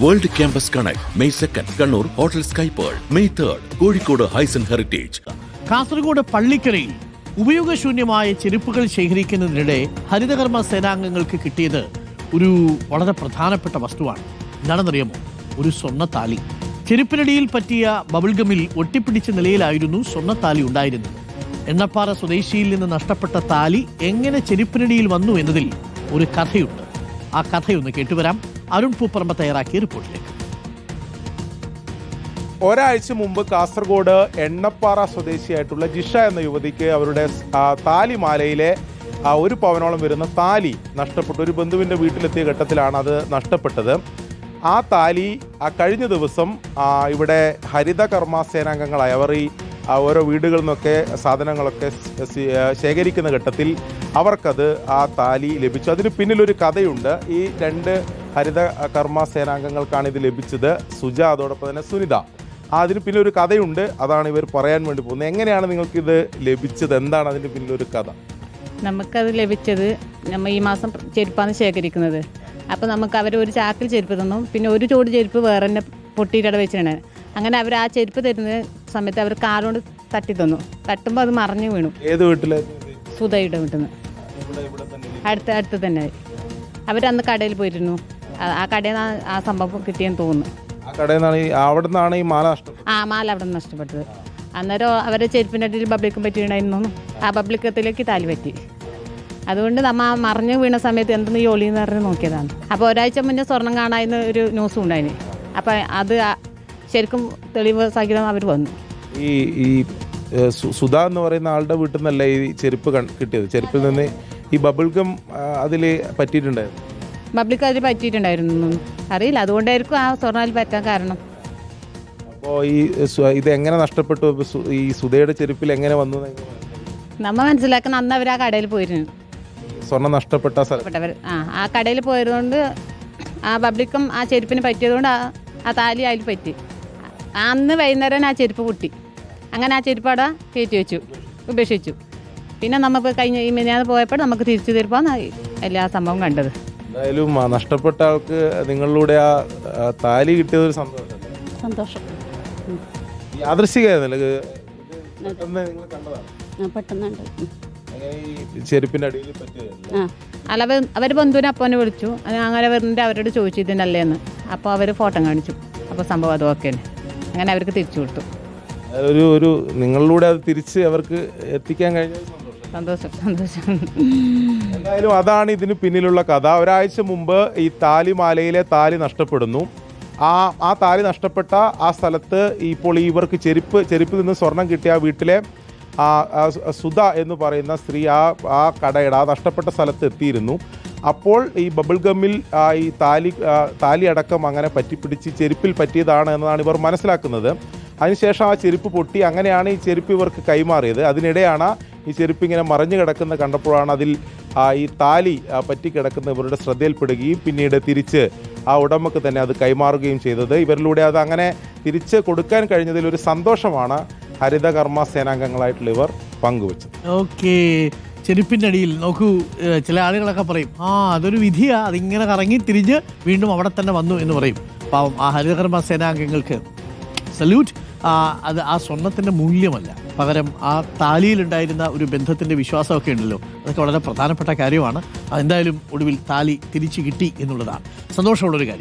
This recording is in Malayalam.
World campus connect May 2 Kannur hotel sky pearl, May 3 Kozhikode Hysan heritage. Kasaragod പള്ളിക്കരയിൽ ഉപയോഗശൂന്യമായ ചെരുപ്പുകൾ ശേഖരിക്കുന്നതിനിടെ ഹരിതകർമ്മ സേനാംഗങ്ങൾക്ക് കിട്ടിയത് ഒരു വളരെ പ്രധാനപ്പെട്ട വസ്തുവാണ്. എന്താണെന്നറിയാമോ? ഒരു സ്വർണ്ണത്താലി. ചെരുപ്പിനടിയിൽ പറ്റിയ ബബിൾഗമിൽ ഒട്ടിപ്പിടിച്ച നിലയിലായിരുന്നു സ്വർണ്ണത്താലി ഉണ്ടായിരുന്നത്. എണ്ണപ്പാറ സ്വദേശിയിൽ നിന്ന് നഷ്ടപ്പെട്ട താലി എങ്ങനെ ചെരുപ്പിനടിയിൽ വന്നു എന്നതിൽ ഒരു കഥയുണ്ട്. ആ കഥയൊന്ന് കേട്ടുവരാം. അരുൺ പൂപ്പറമ്പ തയ്യാറാക്കിയ റിപ്പോർട്ടിലേക്ക്. ഒരാഴ്ച മുമ്പ് കാസർഗോഡ് എണ്ണപ്പാറ സ്വദേശിയായിട്ടുള്ള ജിഷ എന്ന യുവതിക്ക് അവരുടെ താലിമാലയിലെ 1 പവനോളം വരുന്ന താലി നഷ്ടപ്പെട്ടു. ഒരു ബന്ധുവിൻ്റെ വീട്ടിലെത്തിയ ഘട്ടത്തിലാണ് അത് നഷ്ടപ്പെട്ടത്. ആ താലി കഴിഞ്ഞ ദിവസം ഇവിടെ ഹരിത കർമ്മ സേനാംഗങ്ങളായി അവർ ഈ ഓരോ വീടുകളിൽ നിന്നൊക്കെ സാധനങ്ങളൊക്കെ ശേഖരിക്കുന്ന ഘട്ടത്തിൽ അവർക്കത് ആ താലി ലഭിച്ചു. അതിന് പിന്നിലൊരു കഥയുണ്ട്. ഈ 2 ഹരിത കർമ്മ സേനാംഗങ്ങൾക്കാണ് ഇത് ലഭിച്ചത്, സുജ അതോടൊപ്പം തന്നെ സുനിത. അതിന് പിന്നിലൊരു കഥയുണ്ട്. അതാണ് ഇവർ പറയാൻ വേണ്ടി പോകുന്നത്. എങ്ങനെയാണ് നിങ്ങൾക്കിത് ലഭിച്ചത്? എന്താണ് അതിൻ്റെ പിന്നിലൊരു കഥ? നമുക്കത് ലഭിച്ചത് നമ്മൾ ഈ മാസം ചെരുപ്പാണ് ശേഖരിക്കുന്നത്. അപ്പോൾ നമുക്ക് അവർ ഒരു ചാക്കിൽ ചെരുപ്പ് തന്നു. പിന്നെ ഒരു ചോട് ചെരുപ്പ് വേറെ തന്നെ പൊട്ടിയിട്ടട വെച്ചിട്ടുണ്ട്. അങ്ങനെ അവർ ആ ചെരുപ്പ് തരുന്ന സമയത്ത് അവർ കാലുകൊണ്ട് തട്ടി തന്നു. തട്ടുമ്പോൾ അത് മറിഞ്ഞു വീണു. ഏത് വീട്ടിലെ? സുധയുടെ വീട്ടിൽ നിന്ന്. അടുത്ത് തന്നെ. അവരന്ന് കടയിൽ പോയിരുന്നു. ആ കടയിൽ നിന്ന് ആ സംഭവം കിട്ടിയെന്ന് തോന്നുന്നു. ആ കടയിൽ നിന്നാണ് അവിടെ നിന്നാണ് ഈ മാല നഷ്ടപ്പെട്ടത്. മാല അവിടെ നിന്ന് നഷ്ടപ്പെട്ടത്. അന്നേരം അവരെ ചെരുപ്പിൻ്റെ അടിയിൽ ബബ്ലിക്കും പറ്റിയിട്ടുണ്ടായിരുന്നു. ആ ബബ്ലിക്കത്തിലേക്ക് താലി പറ്റി. അതുകൊണ്ട് നമ്മൾ ആ മറിഞ്ഞു വീണ സമയത്ത് എന്തെന്ന് ഈ ഒളിയെന്ന് പറഞ്ഞ് നോക്കിയതാണ്. അപ്പോൾ ഒരാഴ്ച മുന്നേ സ്വർണം കാണാവുന്ന ഒരു ന്യൂസും ഉണ്ടായിന്. അപ്പം അത് ശരിക്കും തെളിവ് സഹിതം അവർ വന്നു. ഈ സുധ എന്ന് പറയുന്ന ആളുടെ വീട്ടിൽ നിന്നല്ല ഈ ചെരുപ്പ് കിട്ടിയത്. ചെരുപ്പിൽ നിന്ന് ഈ ബബിൾഗം അതിൽ പറ്റിയിട്ടുണ്ടായിരുന്നു. പബ്ലിക് അതിൽ പറ്റിയിട്ടുണ്ടായിരുന്നു അറിയില്ല. അതുകൊണ്ടായിരിക്കും ആ സ്വർണ്ണയിൽ പറ്റാൻ കാരണം. അപ്പോൾ ഇത് എങ്ങനെ നഷ്ടപ്പെട്ടു? ഈ സുധയുടെ ചെരുപ്പിൽ എങ്ങനെ വന്നു? നമ്മൾ മനസ്സിലാക്കുന്ന അന്ന് അവർ ആ കടയിൽ പോയിരുന്നു. സ്വർണ്ണം നഷ്ടപ്പെട്ട ആ കടയിൽ പോയതുകൊണ്ട് ആ പബ്ലിക്കും ആ ചെരുപ്പിന് പറ്റിയതുകൊണ്ട് ആ താലി അതിൽ പറ്റി. അന്ന് വൈകുന്നേരം ആ ചെരുപ്പ് പൊട്ടി. അങ്ങനെ ആ ചെരുപ്പ് അവിടെ കയറ്റി വെച്ചു, ഉപേക്ഷിച്ചു. പിന്നെ നമുക്ക് കഴിഞ്ഞ ഈ മിനിഞ്ഞാന്ന് പോയപ്പോൾ നമുക്ക് തിരിച്ചു തരുമ്പോൾ എല്ലാ സംഭവം കണ്ടത്. എന്തായാലും നഷ്ടപ്പെട്ട ആൾക്ക് നിങ്ങളിലൂടെ ആ താലി കിട്ടിയതൊരു സന്തോഷം. യാദൃശ്ചികമായിരുന്നല്ലേ? ചെരുപ്പിന്റെ അടിയിൽ പറ്റിയതല്ലേ? അല്ല, അവർ ബന്ധുവിനെ അപ്പനെ വിളിച്ചു. അങ്ങനെ വരുന്നുണ്ട് അവരോട് ചോദിച്ചു ഇതിനല്ലേന്ന്. അപ്പോൾ അവർ ഫോട്ടോ കാണിച്ചു. അപ്പോൾ സംഭവം അത് ഓക്കെ. അങ്ങനെ അവർക്ക് തിരിച്ചു കൊടുത്തു. ഒരു നിങ്ങളിലൂടെ അത് തിരിച്ച് അവർക്ക് എത്തിക്കാൻ കഴിഞ്ഞത് സന്തോഷം. എന്തായാലും അതാണ് ഇതിന് പിന്നിലുള്ള കഥ. ഒരാഴ്ച മുമ്പ് ഈ താലിമാലയിലെ താലി നഷ്ടപ്പെടുന്നു. ആ താലി നഷ്ടപ്പെട്ട ആ സ്ഥലത്ത് ഇപ്പോൾ ഇവർക്ക് ചെരുപ്പിൽ നിന്ന് സ്വർണം കിട്ടിയ ആ വീട്ടിലെ സുധ എന്ന് പറയുന്ന സ്ത്രീ ആ കടയുടെ ആ നഷ്ടപ്പെട്ട സ്ഥലത്ത് എത്തിയിരുന്നു. അപ്പോൾ ഈ ബബിൾ ഗമ്മിൽ ഈ താലി അടക്കം അങ്ങനെ പറ്റിപ്പിടിച്ച് ചെരുപ്പിൽ പറ്റിയതാണ് എന്നതാണ് ഇവർ മനസ്സിലാക്കുന്നത്. അതിനുശേഷം ആ ചെരുപ്പ് പൊട്ടി. അങ്ങനെയാണ് ഈ ചെരുപ്പ് ഇവർക്ക് കൈമാറിയത്. അതിനിടെയാണ് ഈ ചെരുപ്പ് ഇങ്ങനെ മറിഞ്ഞു കിടക്കുന്ന കണ്ടപ്പോഴാണ് അതിൽ ഈ താലി പറ്റിക്കിടക്കുന്ന ഇവരുടെ ശ്രദ്ധയിൽപ്പെടുകയും പിന്നീട് തിരിച്ച് ആ ഉടമക്ക് തന്നെ അത് കൈമാറുകയും ചെയ്തത്. ഇവരിലൂടെ അത് അങ്ങനെ തിരിച്ച് കൊടുക്കാൻ കഴിഞ്ഞതിൽ ഒരു സന്തോഷമാണ് ഹരിത കർമ്മ സേനാംഗങ്ങളായിട്ടുള്ള ഇവർ പങ്കുവച്ചത്. ഓക്കെ, ചെരുപ്പിൻ്റെ അടിയിൽ നോക്കൂ. ചില ആളുകളൊക്കെ പറയും അതൊരു വിധിയാ, അതിങ്ങനെ കറങ്ങി തിരിഞ്ഞ് വീണ്ടും അവിടെ തന്നെ വന്നു എന്ന് പറയും. പാവം ആ ഹരിതകർമ്മ സേനാംഗങ്ങൾക്ക് സല്യൂട്ട്. അത് ആ സ്വർണത്തിൻ്റെ മൂല്യമല്ല, പകരം ആ താലിയിലുണ്ടായിരുന്ന ഒരു ബന്ധത്തിൻ്റെ വിശ്വാസമൊക്കെ ഉണ്ടല്ലോ, അതൊക്കെ വളരെ പ്രധാനപ്പെട്ട കാര്യമാണ്. എന്തായാലും ഒടുവിൽ താലി തിരിച്ചു കിട്ടി എന്നുള്ളതാണ് സന്തോഷമുള്ളൊരു കാര്യം.